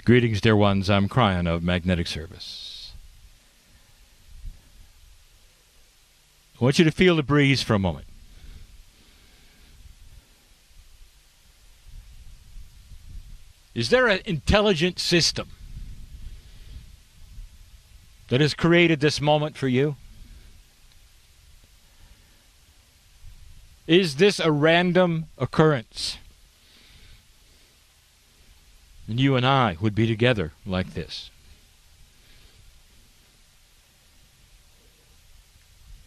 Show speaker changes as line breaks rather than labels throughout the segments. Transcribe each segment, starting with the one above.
Greetings, dear ones. I'm Kryon of Magnetic Service. I want you to feel the breeze for a moment. Is there an intelligent system that has created this moment for you? Is this a random occurrence? And you and I would be together like this.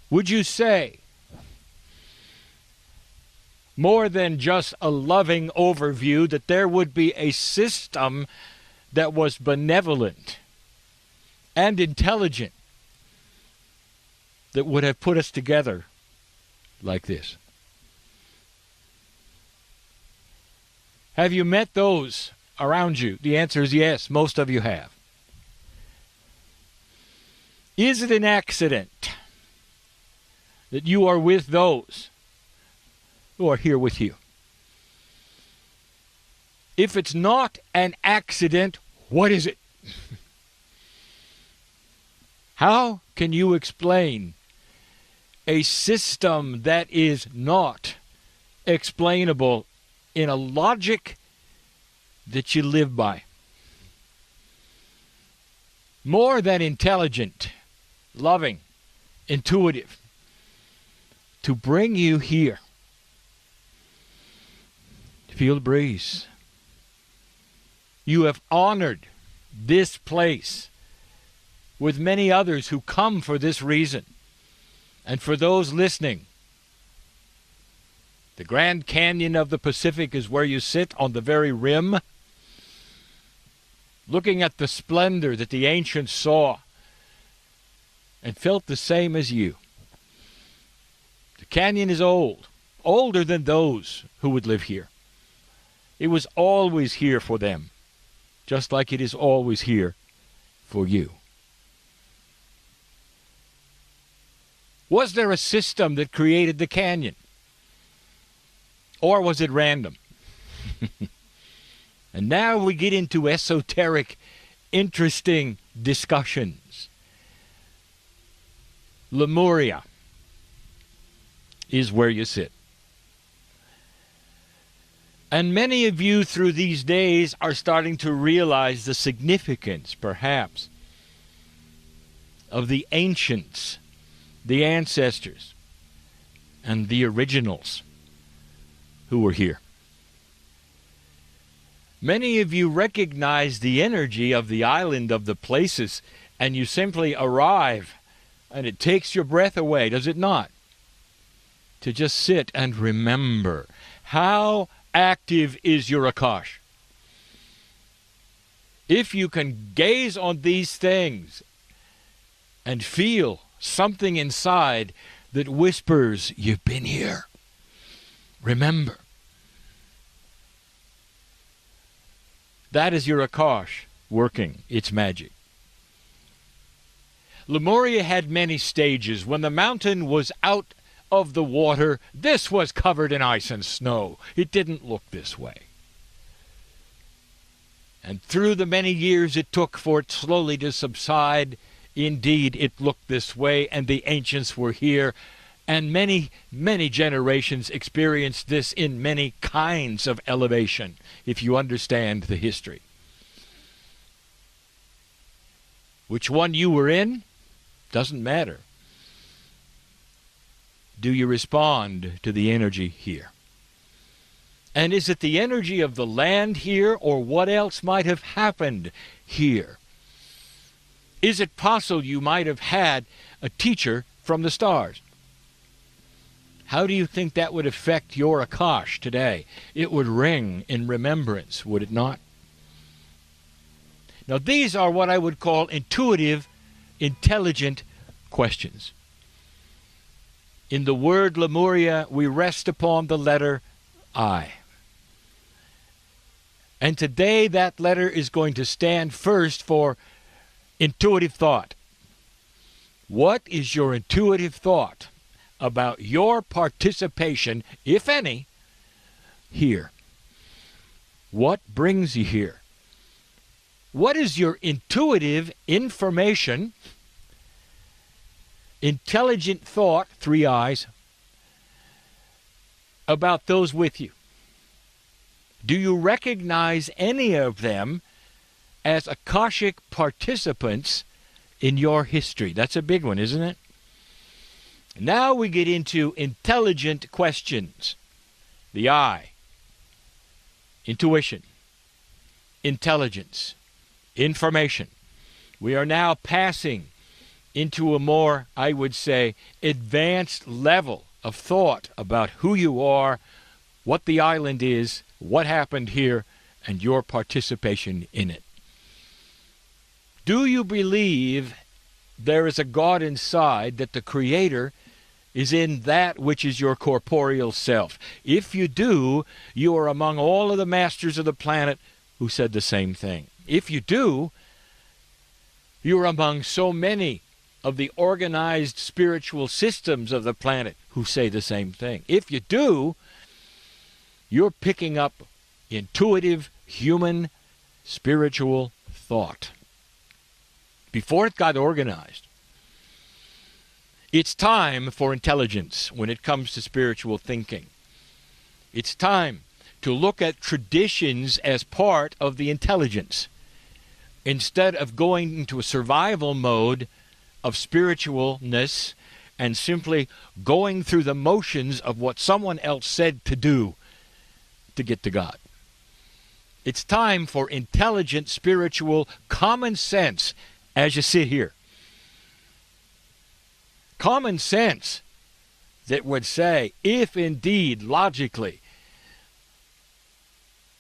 Would you say, more than just a loving overview, that there would be a system that was benevolent and intelligent that would have put us together like this? Have you met those around you? The answer is yes, most of you have. Is it an accident that you are with those who are here with you? If it's not an accident, what is it? How can you explain a system that is not explainable in a logic that you live by? More than intelligent, loving, intuitive, to bring you here. Feel the breeze. You have honored this place with many others who come for this reason. And for those listening, the Grand Canyon of the Pacific is where you sit on the very rim, looking at the splendor that the ancients saw and felt the same as you. The canyon is old, older than those who would live here. It was always here for them, just like it is always here for you. Was there a system that created the canyon? Or was it random? And now we get into esoteric, interesting discussions. Lemuria is where you sit. And many of you through these days are starting to realize the significance, perhaps, of the ancients, the ancestors, and the originals who were here. Many of you recognize the energy of the island, of the places, and you simply arrive, and it takes your breath away, does it not? To just sit and remember. How active is your Akash? If you can gaze on these things and feel something inside that whispers, you've been here. Remember. That is your Akash working its magic. Lemuria had many stages. When the mountain was out of the water, this was covered in ice and snow. It didn't look this way. And through the many years it took for it slowly to subside, indeed it looked this way, and the ancients were here. And many, many generations experienced this in many kinds of elevation, if you understand the history. Which one you were in doesn't matter. Do you respond to the energy here? And is it the energy of the land here, or what else might have happened here? Is it possible you might have had a teacher from the stars? How do you think that would affect your Akash today? It would ring in remembrance, would it not? Now, these are what I would call intuitive, intelligent questions. In the word Lemuria, we rest upon the letter I. And today that letter is going to stand first for intuitive thought. What is your intuitive thought about your participation, if any, here? What brings you here? What is your intuitive information, intelligent thought, 3 eyes, about those with you? Do you recognize any of them as Akashic participants in your history? That's a big one, isn't it? Now we get into intelligent questions. The I, intuition, intelligence, information. We are now passing into a more, I would say, advanced level of thought about who you are, what the island is, what happened here, and your participation in it. Do you believe there is a God inside, that the Creator is in that which is your corporeal self? If you do, you are among all of the masters of the planet who said the same thing. If you do, you are among so many of the organized spiritual systems of the planet who say the same thing. If you do, you're picking up intuitive, human, spiritual thought. Before it got organized, it's time for intelligence when it comes to spiritual thinking. It's time to look at traditions as part of the intelligence, instead of going into a survival mode of spiritualness and simply going through the motions of what someone else said to do to get to God. It's time for intelligent, spiritual, common sense as you sit here. Common sense that would say, if indeed, logically,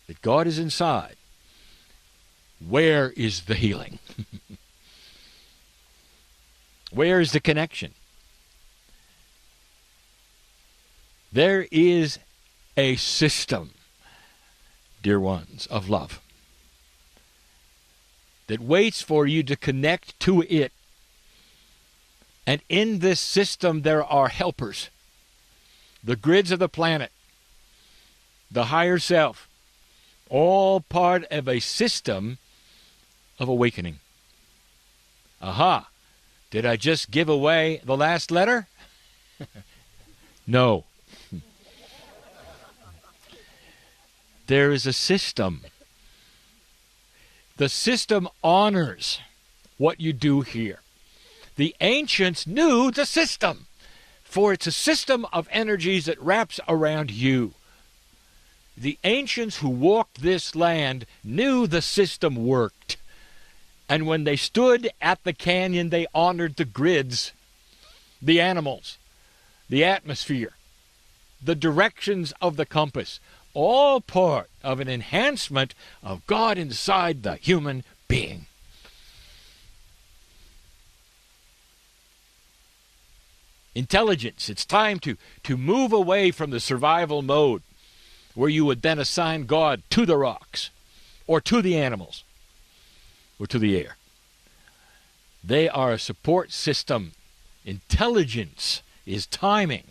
that God is inside, where is the healing? Where is the connection? There is a system, dear ones, of love that waits for you to connect to it. And in this system there are helpers, the grids of the planet, the higher self, all part of a system of awakening. Aha! Did I just give away the last letter? No. There is a system. The system honors what you do here. The ancients knew the system, for it's a system of energies that wraps around you. The ancients who walked this land knew the system worked. And when they stood at the canyon, they honored the grids, the animals, the atmosphere, the directions of the compass, all part of an enhancement of God inside the human being. Intelligence. It's time to move away from the survival mode where you would then assign God to the rocks or to the animals or to the air. They are a support system. Intelligence is timing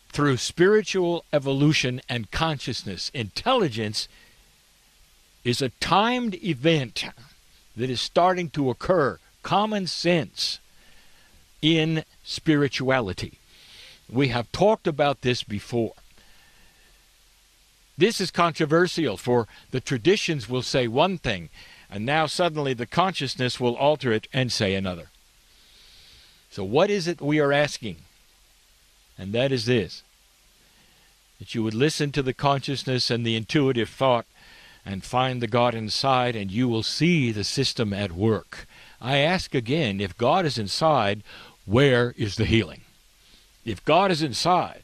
through spiritual evolution and consciousness. Intelligence is a timed event that is starting to occur. Common sense in spirituality. We have talked about this before. This is controversial, for the traditions will say one thing, and now suddenly the consciousness will alter it and say another. So what is it we are asking? And that is this: that you would listen to the consciousness and the intuitive thought and find the God inside, and you will see the system at work. I ask again, if God is inside, where is the healing? If God is inside,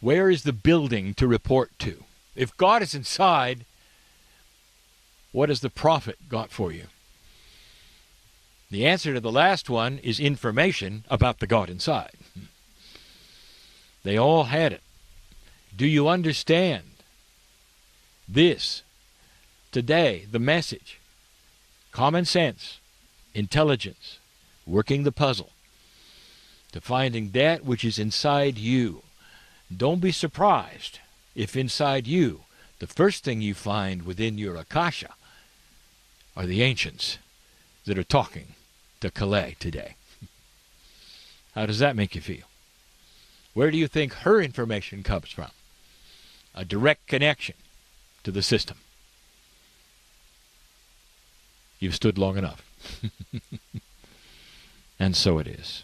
where is the building to report to? If God is inside, what has the prophet got for you? The answer to the last one is information about the God inside. They all had it. Do you understand this today? The message: common sense, intelligence, working the puzzle to finding that which is inside you. Don't be surprised if inside you the first thing you find within your Akasha are the ancients that are talking to Calais today. How does that make you feel? Where do you think her information comes from? A direct connection to the system. You've stood long enough. And so it is.